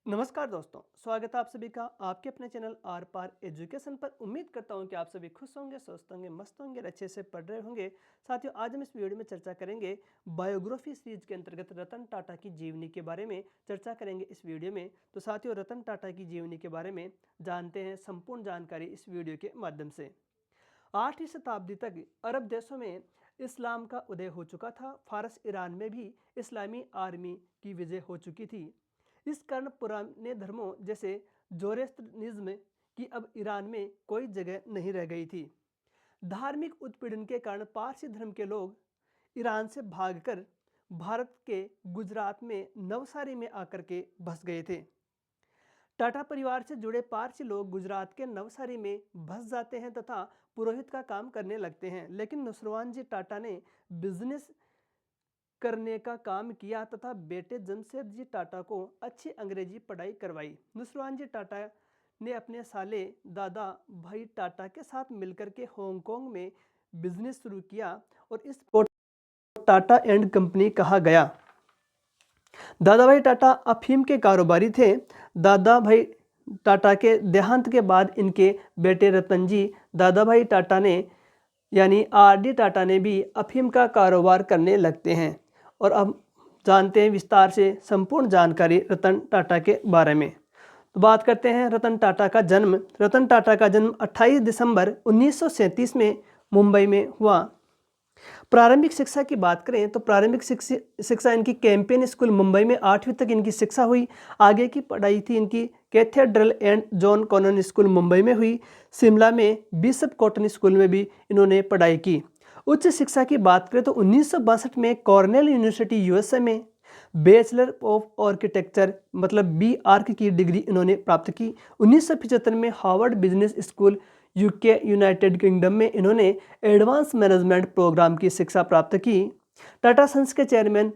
नमस्कार दोस्तों, स्वागत है आप सभी का आपके अपने चैनल आर पार एजुकेशन पर। उम्मीद करता हूं कि आप सभी खुश होंगे, स्वस्थ होंगे, मस्त होंगे और अच्छे से पढ़ रहे होंगे। साथियों, आज हम इस वीडियो में चर्चा करेंगे बायोग्राफी सीरीज के अंतर्गत रतन टाटा की जीवनी के बारे में चर्चा करेंगे इस वीडियो में। तो साथियों, रतन टाटा की जीवनी के बारे में जानते हैं संपूर्ण जानकारी इस वीडियो के माध्यम से। 8वीं शताब्दी तक अरब देशों में इस्लाम का उदय हो चुका था। फारस ईरान में भी इस्लामी आर्मी की विजय हो चुकी थी। इस कारण पुराने धर्मों जैसे जोरेस्ट्रियनिज्म की अब ईरान में कोई जगह नहीं रह गई थी। धार्मिक उत्पीड़न के कारण पारसी धर्म के लोग ईरान से भागकर भारत के गुजरात में नवसारी में आकर के बस गए थे। टाटा परिवार से जुड़े पारसी लोग गुजरात के नवसारी में बस जाते हैं तथा पुरोहित का काम करने लगते हैं। लेकिन नुसरवान जी टाटा ने बिजनेस करने का काम किया तथा बेटे जमशेद जी टाटा को अच्छी अंग्रेजी पढ़ाई करवाई। नुसरवान जी टाटा ने अपने साले दादा भाई टाटा के साथ मिलकर के हांगकांग में बिजनेस शुरू किया और इस टाटा एंड कंपनी कहा गया। दादा भाई टाटा अफीम के कारोबारी थे। दादा भाई टाटा के देहांत के बाद इनके बेटे रतन जी दादा भाई टाटा ने यानी आर.डी. टाटा ने भी अफीम का कारोबार करने लगते हैं। और अब जानते हैं विस्तार से संपूर्ण जानकारी रतन टाटा के बारे में। तो बात करते हैं रतन टाटा का जन्म। रतन टाटा का जन्म 28 दिसंबर 1937 में मुंबई में हुआ। प्रारंभिक शिक्षा की बात करें तो प्रारंभिक शिक्षा इनकी कैंपेन स्कूल मुंबई में 8वीं तक इनकी शिक्षा हुई। आगे की पढ़ाई थी इनकी cathedral and John Connon school Mumbai में हुई। शिमला में बिशप कॉटन स्कूल में भी इन्होंने पढ़ाई की। उच्च शिक्षा की बात करें तो 1962 में कॉर्नेल यूनिवर्सिटी यूएसए में बैचलर ऑफ आर्किटेक्चर मतलब बी आर्क की डिग्री इन्होंने प्राप्त की। 1975 में Harvard business school UK United kingdom में इन्होंने एडवांस मैनेजमेंट प्रोग्राम की शिक्षा प्राप्त की। टाटा सन्स के चेयरमैन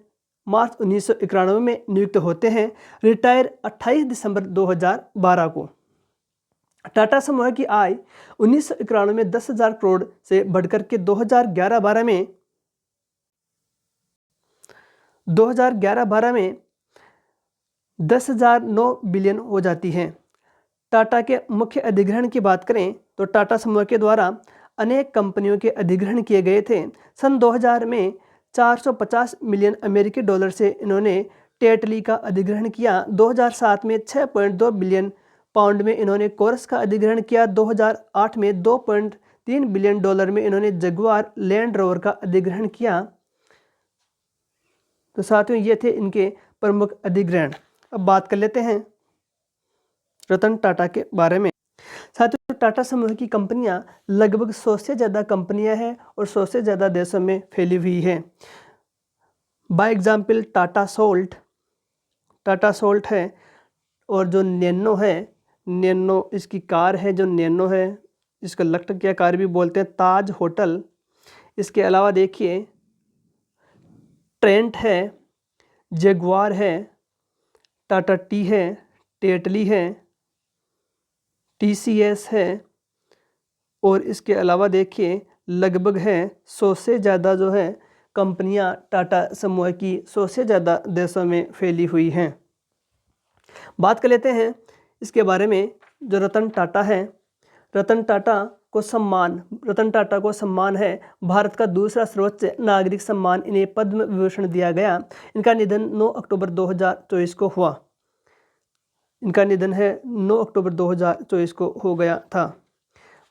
मार्च 1991 में नियुक्त होते हैं। रिटायर 28 दिसंबर 2012 को। टाटा समूह की आय 1991 में 10,000 करोड़ से बढ़कर के 2011-12 में 10,009 बिलियन हो जाती है। टाटा के मुख्य अधिग्रहण की बात करें तो टाटा समूह के द्वारा अनेक कंपनियों के अधिग्रहण किए गए थे। सन 2000 में 450 मिलियन अमेरिकी डॉलर से इन्होंने टेटली का अधिग्रहण किया। 2007 में 6.2 बिलियन पाउंड में इन्होंने कोरस का अधिग्रहण किया। 2008 में 2.3 बिलियन डॉलर में इन्होंने जगुआर लैंड रोवर का अधिग्रहण किया। तो साथियों, ये थे इनके प्रमुख अधिग्रहण। अब बात कर लेते हैं रतन टाटा के बारे में। साथियों, टाटा समूह की कंपनियां लगभग 100 से ज़्यादा कंपनियां हैं और 100 से ज़्यादा देशों में फैली हुई है। बाय एग्जाम्पल टाटा सोल्ट है और जो नैनो है, नैनो इसकी कार है, जो नैनो है इसको लखटकिया कार भी बोलते हैं। ताज होटल, इसके अलावा देखिए ट्रेंट है, जगुआर है, टाटा टी है, टेटली है, TCS है और इसके अलावा देखिए लगभग है 100 से ज़्यादा जो है कंपनियां टाटा समूह की 100 से ज़्यादा देशों में फैली हुई हैं। बात कर लेते हैं इसके बारे में जो रतन टाटा है। रतन टाटा को सम्मान है भारत का दूसरा सर्वोच्च नागरिक सम्मान, इन्हें पद्म विभूषण दिया गया। इनका निधन 9 अक्टूबर 2024 को हुआ। इनका निधन है 9 अक्टूबर 2024 को हो गया था।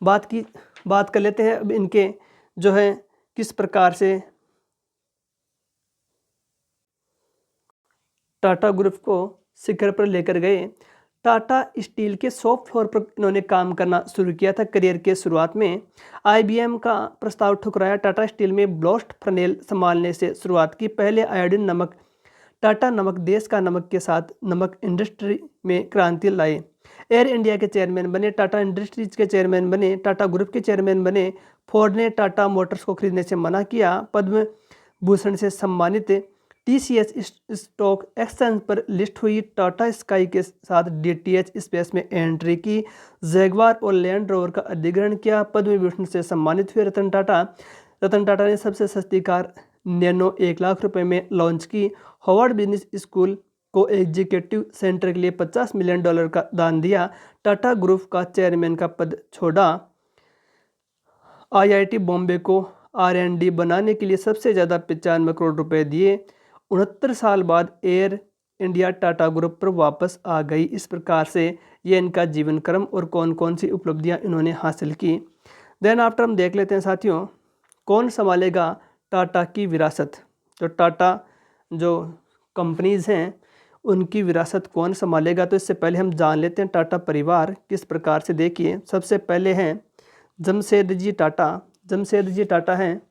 बात कर लेते हैं अब इनके जो है किस प्रकार से टाटा ग्रुप को शिखर पर लेकर गए। टाटा स्टील के शॉप फ्लोर पर इन्होंने काम करना शुरू किया था करियर के शुरुआत में। IBM का प्रस्ताव ठुकराया। टाटा स्टील में ब्लास्ट फर्नेल संभालने से शुरुआत की। पहले आयोडीन नमक टाटा नमक देश का नमक के साथ नमक इंडस्ट्री में क्रांति लाए। एयर इंडिया के चेयरमैन बने, टाटा इंडस्ट्रीज के चेयरमैन बने, टाटा ग्रुप के चेयरमैन बने। फोर्ड ने टाटा मोटर्स को खरीदने से मना किया। पद्म भूषण से सम्मानित। TCS स्टॉक एक्सचेंज पर लिस्ट हुई। टाटा स्काई के साथ DTH स्पेस में एंट्री की। जैगवार और लैंड रोवर का अधिग्रहण किया। पद्म विभूषण से सम्मानित हुए रतन टाटा ने सबसे सस्ती कार नैनो 1 लाख रुपए में लॉन्च की। हार्वर्ड बिजनेस स्कूल को एग्जीक्यूटिव सेंटर के लिए $50 मिलियन का दान दिया। टाटा ग्रुप का चेयरमैन का पद छोड़ा। IIT बॉम्बे को R&D बनाने के लिए सबसे ज़्यादा 95 करोड़ रुपए दिए। 69 साल बाद एयर इंडिया टाटा ग्रुप पर वापस आ गई। इस प्रकार से ये इनका जीवन क्रम और कौन कौन सी उपलब्धियां इन्होंने हासिल की। देन आफ्टर हम देख लेते हैं साथियों, कौन संभालेगा टाटा की विरासत। तो टाटा जो कंपनीज़ हैं उनकी विरासत कौन संभालेगा, तो इससे पहले हम जान लेते हैं टाटा परिवार किस प्रकार से। देखिए, सबसे पहले हैं जमशेदजी टाटा। जमशेदजी टाटा हैं,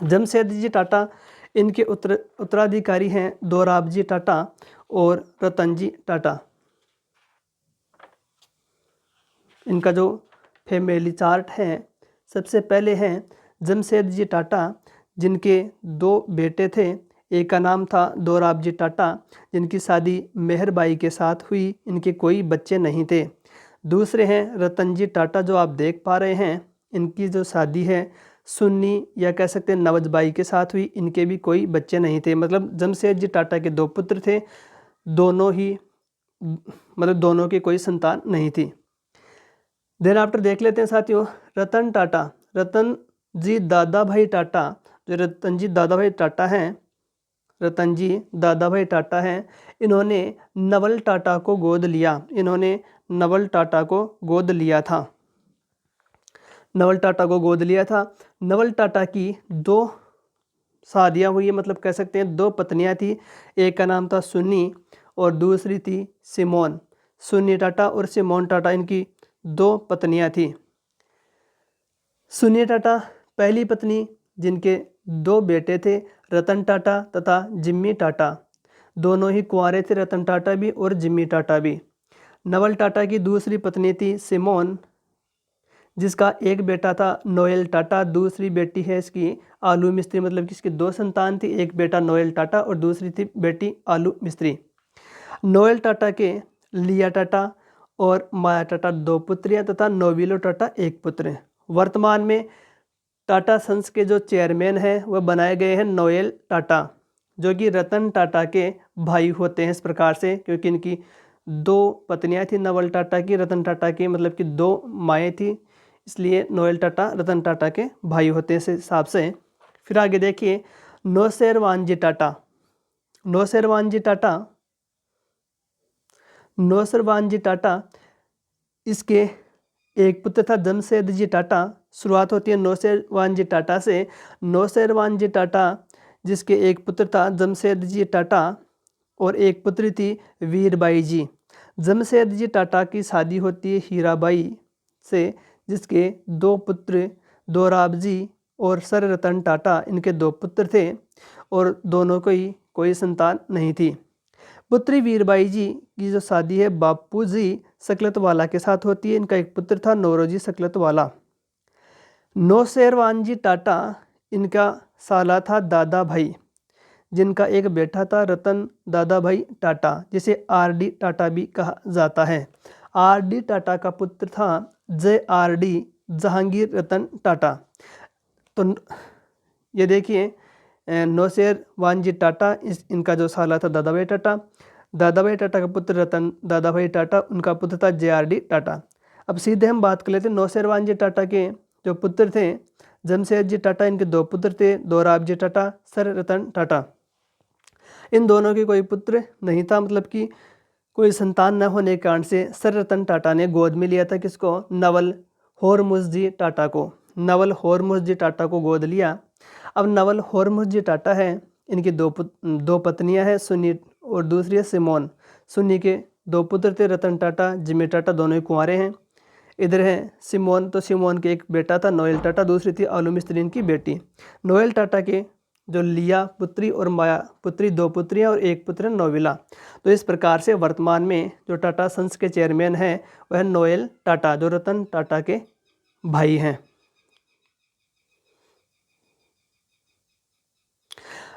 जमशेदजी टाटा, इनके उत्तराधिकारी हैं दोराबजी टाटा और रतनजी टाटा। इनका जो फैमिली चार्ट है, सबसे पहले हैं जमशेदजी टाटा, जिनके 2 बेटे थे। एक का नाम था दोराबजी टाटा, जिनकी शादी मेहरबाई के साथ हुई, इनके कोई बच्चे नहीं थे। दूसरे हैं रतनजी टाटा, जो आप देख पा रहे हैं, इनकी जो शादी है सुन्नी या कह सकते हैं नवजबाई के साथ हुई, इनके भी कोई बच्चे नहीं थे। मतलब जमशेदजी टाटा के 2 पुत्र थे, दोनों ही मतलब दोनों की कोई संतान नहीं थी। देन आफ्टर देख लेते हैं साथियों रतन टाटा। रतन जी दादा भाई टाटा, जो रतन जी दादा भाई टाटा हैं, रतन जी दादा भाई टाटा हैं, इन्होंने नवल टाटा को गोद लिया। इन्होंने नवल टाटा को गोद लिया था। नवल टाटा को गोद लिया था। नवल टाटा की 2 शादियाँ हुई है, मतलब कह सकते हैं 2 पत्नियाँ थी। एक का नाम था सुन्नी और दूसरी थी सिमोन। सुन्नी टाटा और सिमोन टाटा, इनकी 2 पत्नियाँ थी। सुन्नी टाटा पहली पत्नी, जिनके 2 बेटे थे, रतन टाटा तथा जिम्मी टाटा। दोनों ही कुंवारे थे, रतन टाटा भी और जिम्मी टाटा भी। नवल टाटा की दूसरी पत्नी थी सिमोन, जिसका एक बेटा था नोएल टाटा, दूसरी बेटी है इसकी आलू मिस्त्री। मतलब कि इसकी 2 संतान थी, एक बेटा नोएल टाटा और दूसरी थी बेटी आलू मिस्त्री। नोएल टाटा के लिया टाटा और माया टाटा 2 पुत्रियां तथा नोबिलो टाटा 1 पुत्र। वर्तमान में टाटा सन्स के जो चेयरमैन हैं वह बनाए गए हैं नोएल टाटा, जो कि रतन टाटा के भाई होते हैं। इस प्रकार से, क्योंकि इनकी 2 पत्नियां थी नवल टाटा की, रतन टाटा की, मतलब कि 2 माएँ थी, इसलिए नोएल टाटा रतन टाटा के भाई होते हैं इस हिसाब से। फिर आगे देखिए नौशेरवानजी टाटा। नौशेरवानजी टाटा, नौशेरवानजी टाटा, इसके एक पुत्र था जमशेदजी टाटा। शुरुआत होती है नौशेरवानजी टाटा से। नौशेरवानजी टाटा, जिसके एक पुत्र था जमशेदजी टाटा और एक पुत्री थी वीरबाई जी। जमशेदजी टाटा की शादी होती है हीराबाई से, जिसके 2 पुत्र दोराबजी और सर रतन टाटा, इनके 2 पुत्र थे और दोनों को ही कोई संतान नहीं थी। पुत्री वीरबाई जी की जो शादी है बापूजी सकलतवाला के साथ होती है। इनका एक पुत्र था नौरोजी सकलतवाला। नौशेरवानजी टाटा, इनका साला था दादा भाई, जिनका एक बेटा था रतन दादा भाई टाटा, जिसे RD टाटा भी कहा जाता है। RD टाटा का पुत्र था JRD जहांगीर रतन टाटा। तो ये देखिए नौशेरवानजी टाटा, इनका जो साला था दादा भाई टाटा। दादा भाई टाटा का पुत्र रतन दादा भाई टाटा, उनका पुत्र था JRD टाटा। अब सीधे हम बात कर लेते हैं नौशेरवानजी टाटा के जो पुत्र थे। जमशेदजी टाटा, इनके 2 पुत्र थे, दोराबजी टाटा, सर रतन टाटा। इन दोनों के कोई पुत्र नहीं था, मतलब कि कोई संतान न होने के कारण से सर रतन टाटा ने गोद में लिया था किसको, नवल होरमुसजी टाटा को। नवल होरमुसजी टाटा को गोद लिया। अब नवल होरमुसजी टाटा है, इनकी 2 पत्नियां हैं, सुन्नी और दूसरी है सिमोन। सुन्नी के 2 पुत्र थे, रतन टाटा, जिम्मी टाटा, दोनों ही कुंवारे हैं। इधर है सिमोन, तो सिमोन के एक बेटा था नोएल टाटा, दूसरी थी आलू मिस्त्री इनकी बेटी। नोएल टाटा के जो लिया पुत्री और माया पुत्री 2 पुत्रियां और 1 पुत्र नोबिला। तो इस प्रकार से वर्तमान में जो टाटा सन्स के चेयरमैन हैं वह नोएल टाटा, जो रतन टाटा के भाई हैं।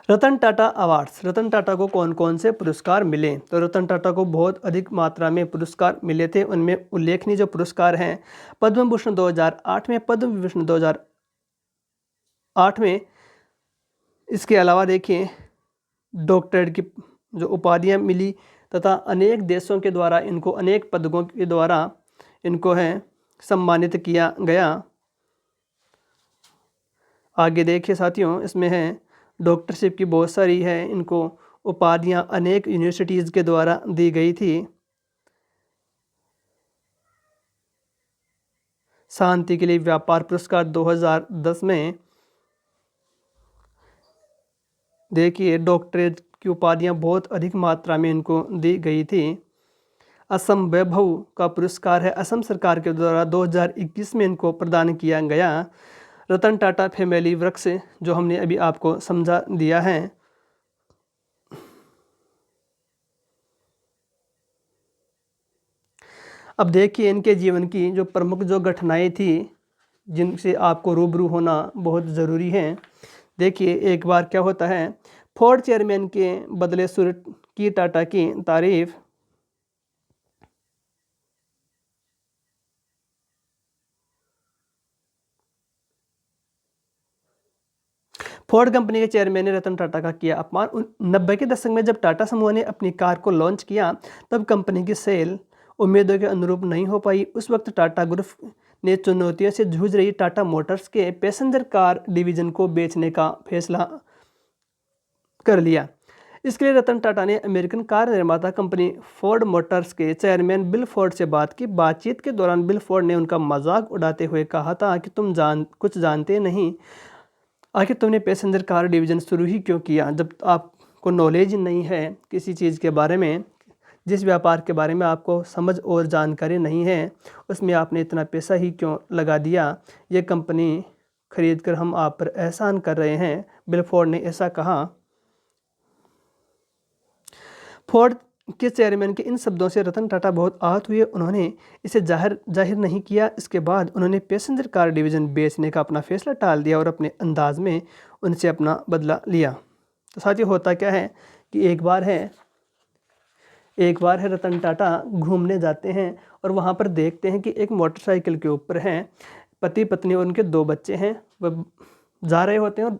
रतन टाटा अवार्ड्स। रतन टाटा को कौन कौन से पुरस्कार मिले, तो रतन टाटा को बहुत अधिक मात्रा में पुरस्कार मिले थे। उनमें उल्लेखनीय जो पुरस्कार हैं, पद्म भूषण 2008 में, पद्म विभूषण 2008 में। इसके अलावा देखिए डॉक्टरेट की जो उपाधियां मिली तथा अनेक देशों के द्वारा इनको अनेक पदकों के द्वारा इनको है सम्मानित किया गया। आगे देखिए साथियों, इसमें है डॉक्टरशिप की बहुत सारी है इनको उपाधियां अनेक यूनिवर्सिटीज़ के द्वारा दी गई थी। शांति के लिए व्यापार पुरस्कार 2010 में देखिए डॉक्टरेट की उपाधियां बहुत अधिक मात्रा में इनको दी गई थी। असम वैभव का पुरस्कार है असम सरकार के द्वारा 2021 में इनको प्रदान किया गया। रतन टाटा फैमिली वृक्ष जो हमने अभी आपको समझा दिया है। अब देखिए इनके जीवन की जो प्रमुख जो घटनाएं थी जिनसे आपको रूबरू होना बहुत ज़रूरी है। देखिए एक बार क्या होता है, फोर्ड चेयरमैन के बदले सुर की टाटा की तारीफ। फोर्ड कंपनी के चेयरमैन ने रतन टाटा का किया अपमान। 90 के दशक में जब टाटा समूह ने अपनी कार को लॉन्च किया तब कंपनी की सेल उम्मीदों के अनुरूप नहीं हो पाई। उस वक्त टाटा ग्रुप ने चुनौतियों से जूझ रही टाटा मोटर्स के पैसेंजर कार डिवीजन को बेचने का फैसला कर लिया। इसके लिए रतन टाटा ने अमेरिकन कार निर्माता कंपनी फोर्ड मोटर्स के चेयरमैन बिल फोर्ड से बात की। बातचीत के दौरान बिल फोर्ड ने उनका मजाक उड़ाते हुए कहा था कि तुम कुछ जानते नहीं, आखिर तुमने पैसेंजर कार डिवीज़न शुरू ही क्यों किया जब आपको नॉलेज नहीं है किसी चीज़ के बारे में, जिस व्यापार के बारे में आपको समझ और जानकारी नहीं है उसमें आपने इतना पैसा ही क्यों लगा दिया। ये कंपनी खरीद कर हम आप पर एहसान कर रहे हैं, बिल फोर्ड ने ऐसा कहा। फोर्ड के चेयरमैन के इन शब्दों से रतन टाटा बहुत आहत हुए। उन्होंने इसे जाहिर नहीं किया। इसके बाद उन्होंने पैसेंजर कार डिवीज़न बेचने का अपना फैसला टाल दिया और अपने अंदाज में उनसे अपना बदला लिया। तो साथियों होता क्या है कि एक बार है रतन टाटा घूमने जाते हैं और वहाँ पर देखते हैं कि एक मोटरसाइकिल के ऊपर है पति पत्नी और उनके 2 बच्चे हैं। वह जा रहे होते हैं और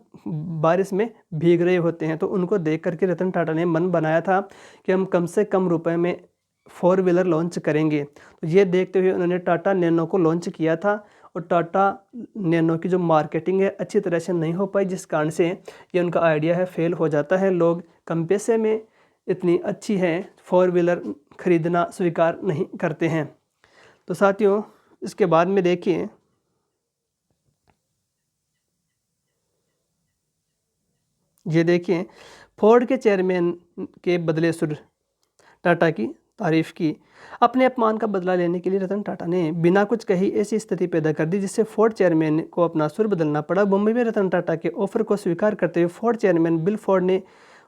बारिश में भीग रहे होते हैं। तो उनको देख करके रतन टाटा ने मन बनाया था कि हम कम से कम रुपए में 4 व्हीलर लॉन्च करेंगे। तो ये देखते हुए उन्होंने टाटा नैनो को लॉन्च किया था और टाटा नैनो की जो मार्केटिंग है अच्छी तरह से नहीं हो पाई, जिस कारण से ये उनका आइडिया है फेल हो जाता है। लोग कम पैसे में इतनी अच्छी है 4 व्हीलर खरीदना स्वीकार नहीं करते हैं। तो साथियों इसके बाद में देखिए ये देखिए फोर्ड के चेयरमैन के बदले सुर टाटा की तारीफ की। अपने अपमान का बदला लेने के लिए रतन टाटा ने बिना कुछ कही ऐसी स्थिति पैदा कर दी जिससे फोर्ड चेयरमैन को अपना सुर बदलना पड़ा। मुंबई में रतन टाटा के ऑफर को स्वीकार करते हुए फोर्ड चेयरमैन बिल फोर्ड ने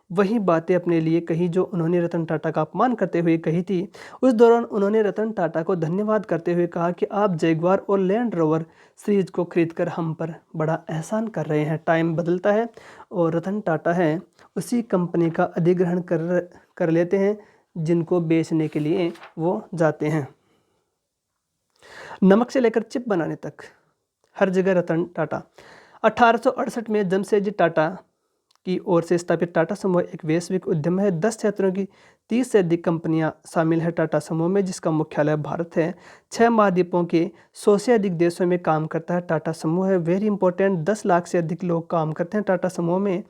वही बातें अपने लिए कही जो उन्होंने रतन टाटा का अपमान करते हुए कही थी। उस दौरान उन्होंने रतन टाटा को धन्यवाद करते हुए कहा कि आप जैगुआर और लैंड रोवर सीरीज को खरीदकर हम पर बड़ा एहसान कर रहे हैं। टाइम बदलता है और रतन टाटा है उसी कंपनी का अधिग्रहण कर लेते हैं जिनको बेचने के लिए वो जाते हैं। नमक से लेकर चिप बनाने तक हर जगह रतन टाटा। 1868 में जमशेदजी टाटा की ओर से स्थापित टाटा समूह एक वैश्विक उद्यम है। 10 क्षेत्रों की 30 से अधिक कंपनियां शामिल है टाटा समूह में, जिसका मुख्यालय भारत है। 6 महाद्वीपों के 100 से अधिक देशों में काम करता है टाटा समूह है। वेरी इंपॉर्टेंट, 10 लाख से अधिक लोग काम करते हैं टाटा समूह में।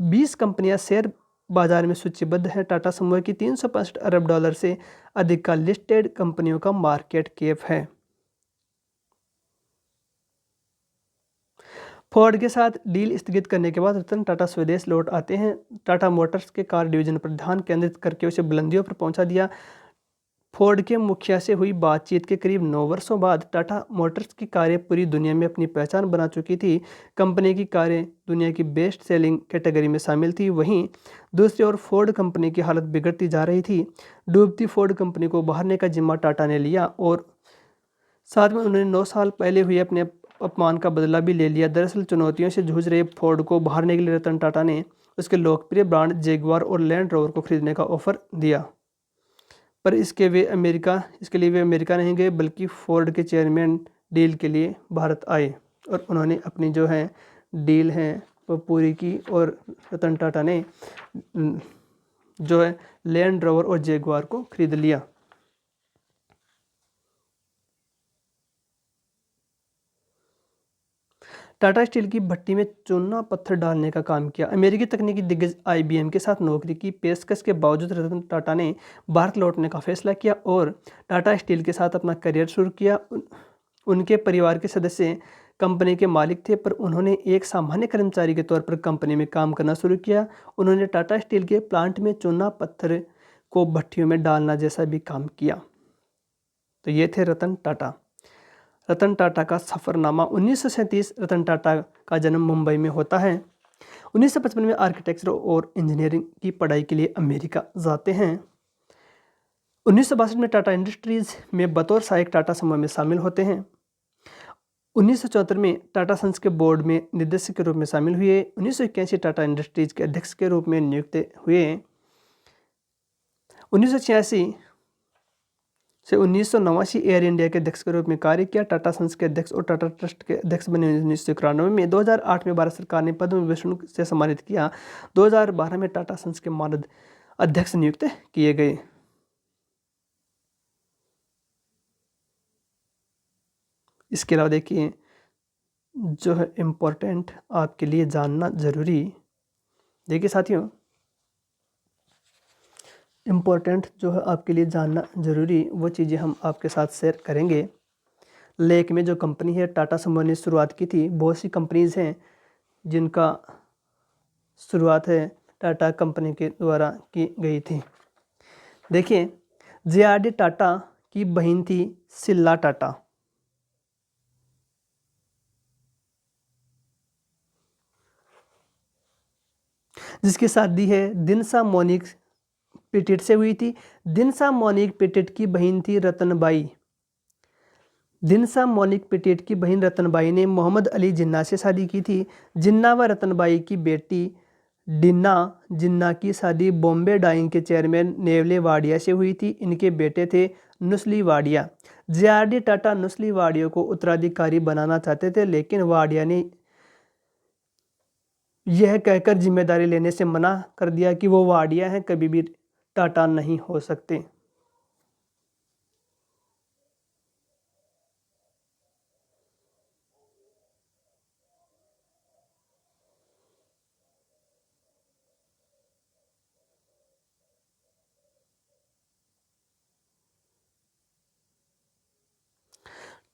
20 कंपनियां शेयर बाजार में सूचीबद्ध है। टाटा समूह की 365 अरब डॉलर से अधिक का लिस्टेड कंपनियों का मार्केट कैप है। फोर्ड के साथ डील स्थगित करने के बाद रतन टाटा स्वदेश लौट आते हैं। टाटा मोटर्स के कार डिवीजन पर ध्यान केंद्रित करके उसे बुलंदियों पर पहुंचा दिया। फोर्ड के मुखिया से हुई बातचीत के करीब 9 वर्षों बाद टाटा मोटर्स की कारें पूरी दुनिया में अपनी पहचान बना चुकी थी। कंपनी की कारें दुनिया की बेस्ट सेलिंग कैटेगरी में शामिल थी। वहीं दूसरी ओर फोर्ड कंपनी की हालत बिगड़ती जा रही थी। डूबती फोर्ड कंपनी को उभारने का जिम्मा टाटा ने लिया और साथ में उन्होंने 9 साल पहले हुए अपने अपमान का बदला भी ले लिया। दरअसल चुनौतियों से जूझ रहे फोर्ड को उभारने के लिए रतन टाटा ने उसके लोकप्रिय ब्रांड जैगुआर और लैंड रोवर को खरीदने का ऑफर दिया, पर इसके लिए वे अमेरिका नहीं गए बल्कि फोर्ड के चेयरमैन डील के लिए भारत आए और उन्होंने अपनी जो है डील है वो पूरी की और रतन टाटा ने जो है लैंड रोवर और जैगुआर को खरीद लिया। टाटा स्टील की भट्टी में चूना पत्थर डालने का काम किया। अमेरिकी तकनीकी दिग्गज आईबीएम के साथ नौकरी की पेशकश के बावजूद रतन टाटा ने भारत लौटने का फैसला किया और टाटा स्टील के साथ अपना करियर शुरू किया। उनके परिवार के सदस्य कंपनी के मालिक थे, पर उन्होंने एक सामान्य कर्मचारी के तौर पर कंपनी में काम करना शुरू किया। उन्होंने टाटा स्टील के प्लांट में चूना पत्थर को भट्टियों में डालना जैसा भी काम किया। तो ये थे रतन टाटा। रतन टाटा का सफ़रनामा। 1937 रतन टाटा का जन्म मुंबई में होता है। 1955 में आर्किटेक्चर और इंजीनियरिंग की पढ़ाई के लिए अमेरिका जाते हैं। 1962 में टाटा इंडस्ट्रीज़ में बतौर सहायक टाटा समूह में शामिल होते हैं। 1974 में टाटा सन्स के बोर्ड में निदेशक के रूप में शामिल हुए। 1981 टाटा इंडस्ट्रीज के अध्यक्ष के रूप में नियुक्त हुए। 1986 से 1989 एयर इंडिया के अध्यक्ष के रूप में कार्य किया। टाटा सन्स के अध्यक्ष और टाटा ट्रस्ट के अध्यक्ष बने 1991 में। 2008 में भारत सरकार ने पद्म विभूषण से सम्मानित किया। 2012 में टाटा सन्स के मानद अध्यक्ष नियुक्त किए गए। इसके अलावा देखिए जो है इम्पोर्टेंट आपके लिए जानना ज़रूरी, देखिए साथियों इम्पोर्टेंट जो है आपके लिए जानना ज़रूरी वो चीज़ें हम आपके साथ शेयर करेंगे। लेक में जो कंपनी है टाटा समूह ने शुरुआत की थी। बहुत सी कंपनीज़ हैं जिनका शुरुआत है टाटा कंपनी के द्वारा की गई थी। देखिए जे.आर.डी. टाटा की बहन थी सिल्ला टाटा। जिसकी शादी है दिनसा मोनिक पिटिट से हुई थी। दिनसा मोनिक पिटिट की बहन थी रतनबाई। दिनसा मोनिक पिटिट की बहन रतनबाई ने मोहम्मद अली जिन्ना से शादी की थी। जिन्ना व रतनबाई की बेटी डिन्ना जिन्ना की शादी बॉम्बे डाइंग के चेयरमैन नेवले वाडिया से हुई थी। इनके बेटे थे नुस्ली वाडिया। जे.आर.डी. टाटा नुस्ली वाडिया को उत्तराधिकारी बनाना चाहते थे, लेकिन वाडिया ने यह कहकर जिम्मेदारी लेने से मना कर दिया कि वो वाडिया हैं, कभी भी टाटा नहीं हो सकते।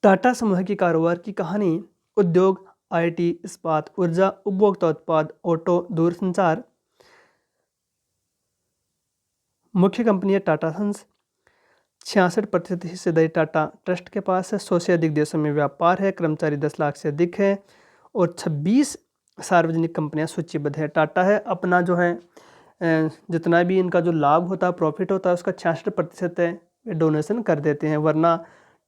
टाटा समूह की कारोबार की कहानी। उद्योग, आईटी, इस्पात, ऊर्जा, उपभोक्ता उत्पाद, ऑटो, दूरसंचार। मुख्य कंपनी है टाटा सन्स। 66% हिस्सेदारी टाटा ट्रस्ट के पास है। 100 से अधिक देशों में व्यापार है। कर्मचारी 10 लाख से अधिक है और 26 सार्वजनिक कंपनियां सूचीबद्ध है। टाटा है अपना जो है जितना भी इनका जो लाभ होता है, प्रॉफिट होता है, उसका 66% है वे डोनेशन कर देते हैं। वरना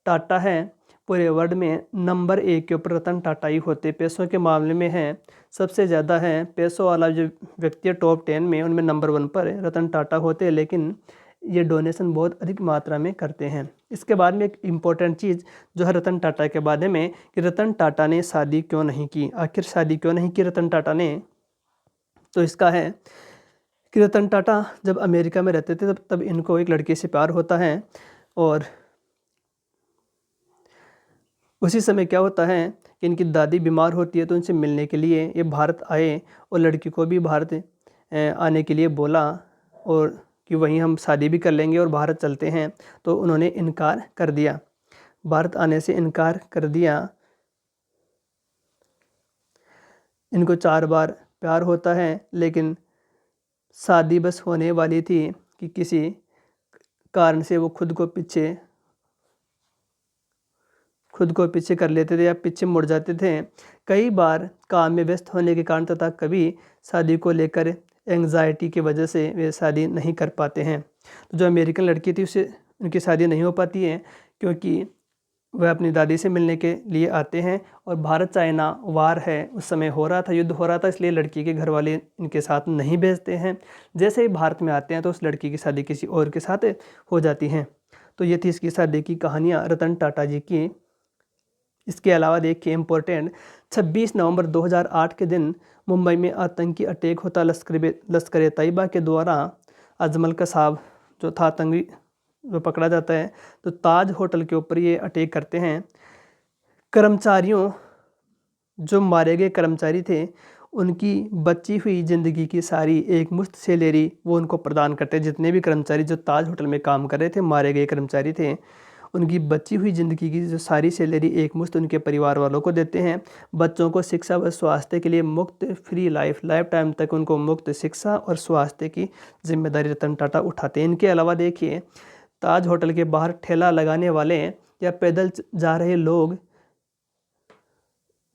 टाटा है पूरे वर्ल्ड में नंबर 1 के ऊपर रतन टाटा ही होते। पैसों के मामले में है सबसे ज़्यादा है पैसों वाला जो व्यक्ति है टॉप 10 में, उनमें नंबर 1 पर रतन टाटा होते हैं, लेकिन ये डोनेशन बहुत अधिक मात्रा में करते हैं। इसके बाद में एक इम्पॉर्टेंट चीज़ जो है रतन टाटा के बारे में कि रतन टाटा ने शादी क्यों नहीं की। आखिर शादी क्यों नहीं की रतन टाटा ने? तो इसका है कि रतन टाटा जब अमेरिका में रहते थे तब इनको एक लड़के से प्यार होता है और उसी समय क्या होता है कि इनकी दादी बीमार होती है, तो उनसे मिलने के लिए ये भारत आए और लड़की को भी भारत आने के लिए बोला और कि वहीं हम शादी भी कर लेंगे और भारत चलते हैं। तो उन्होंने इनकार कर दिया, भारत आने से इनकार कर दिया। इनको 4 बार प्यार होता है, लेकिन शादी बस होने वाली थी कि किसी कारण से वो खुद को पीछे कर लेते थे या पीछे मुड़ जाते थे। कई बार काम में व्यस्त होने के कारण तथा कभी शादी को लेकर एंग्जाइटी की वजह से वे शादी नहीं कर पाते हैं। तो जो अमेरिकन लड़की थी उससे उनकी शादी नहीं हो पाती है क्योंकि वह अपनी दादी से मिलने के लिए आते हैं और भारत चाइना वार है, उस समय हो रहा था, युद्ध हो रहा था, इसलिए लड़की के घर वाले इनके साथ नहीं भेजते हैं। जैसे ही भारत में आते हैं तो उस लड़की की शादी किसी और के साथ हो जाती हैं। तो ये थी इसकी शादी की कहानियाँ रतन टाटा जी की। इसके अलावा देखिए इम्पोर्टेंट 26 नवंबर 2008 के दिन मुंबई में आतंकी अटैक होता। लश्कर-ए-तैयबा के द्वारा अजमल कसाब जो था आतंकी जो पकड़ा जाता है, तो ताज होटल के ऊपर ये अटैक करते हैं। कर्मचारियों जो मारे गए कर्मचारी थे उनकी बची हुई ज़िंदगी की सारी एक मुश्त सैलरी वो उनको प्रदान करते हैं। जितने भी कर्मचारी जो ताज होटल में काम कर रहे थे, मारे गए कर्मचारी थे, उनकी बची हुई ज़िंदगी की जो सारी सैलरी एक मुश्त उनके परिवार वालों को देते हैं। बच्चों को शिक्षा व स्वास्थ्य के लिए मुफ्त फ्री लाइफ टाइम तक उनको मुफ्त शिक्षा और स्वास्थ्य की जिम्मेदारी रतन टाटा उठाते हैं। इनके अलावा देखिए, ताज होटल के बाहर ठेला लगाने वाले या पैदल जा रहे लोग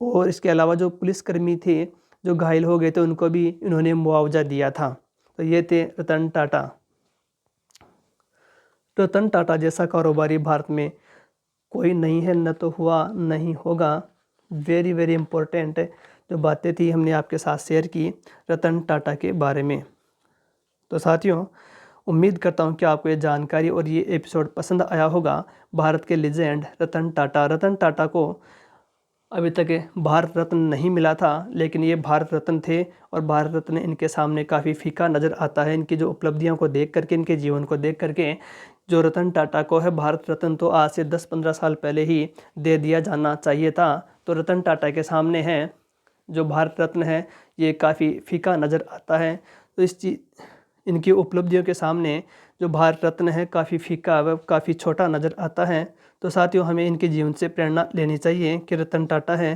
और इसके अलावा जो पुलिसकर्मी थे जो घायल हो गए थे उनको भी इन्होंने मुआवजा दिया था। तो ये थे रतन टाटा। रतन टाटा जैसा कारोबारी भारत में कोई नहीं है, न तो हुआ नहीं होगा। वेरी वेरी इम्पोर्टेंट जो बातें थी हमने आपके साथ शेयर की रतन टाटा के बारे में। तो साथियों, उम्मीद करता हूँ कि आपको ये जानकारी और ये एपिसोड पसंद आया होगा। भारत के लेजेंड रतन टाटा को अभी तक भारत रत्न नहीं मिला था, लेकिन ये भारत रत्न थे और भारत रत्न इनके सामने काफ़ी फीका नज़र आता है। इनकी जो उपलब्धियों को देख करके, इनके जीवन को देख करके जो रतन टाटा को है भारत रत्न तो आज से 10-15 साल पहले ही दे दिया जाना चाहिए था। तो रतन टाटा के सामने है जो भारत रत्न है ये काफ़ी फीका नज़र आता है। तो इनकी उपलब्धियों के सामने जो भारत रत्न है काफ़ी फीका व काफ़ी छोटा नज़र आता है। तो साथियों, हमें इनके जीवन से प्रेरणा लेनी चाहिए कि रतन टाटा है।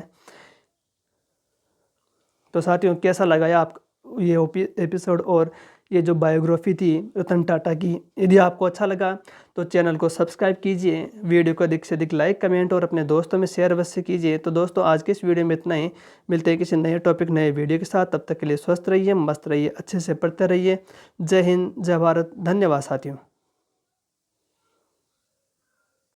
तो साथियों, कैसा लगा आप ये एपिसोड और ये जो बायोग्राफी थी रतन टाटा की? यदि आपको अच्छा लगा तो चैनल को सब्सक्राइब कीजिए, वीडियो को अधिक से अधिक लाइक, कमेंट और अपने दोस्तों में शेयर अवश्य कीजिए। तो दोस्तों, आज के इस वीडियो में इतना ही। मिलते हैं किसी नए टॉपिक, नए वीडियो के साथ। तब तक के लिए स्वस्थ रहिए, मस्त रहिए, अच्छे से पढ़ते रहिए। जय हिंद, जय भारत, धन्यवाद साथियों।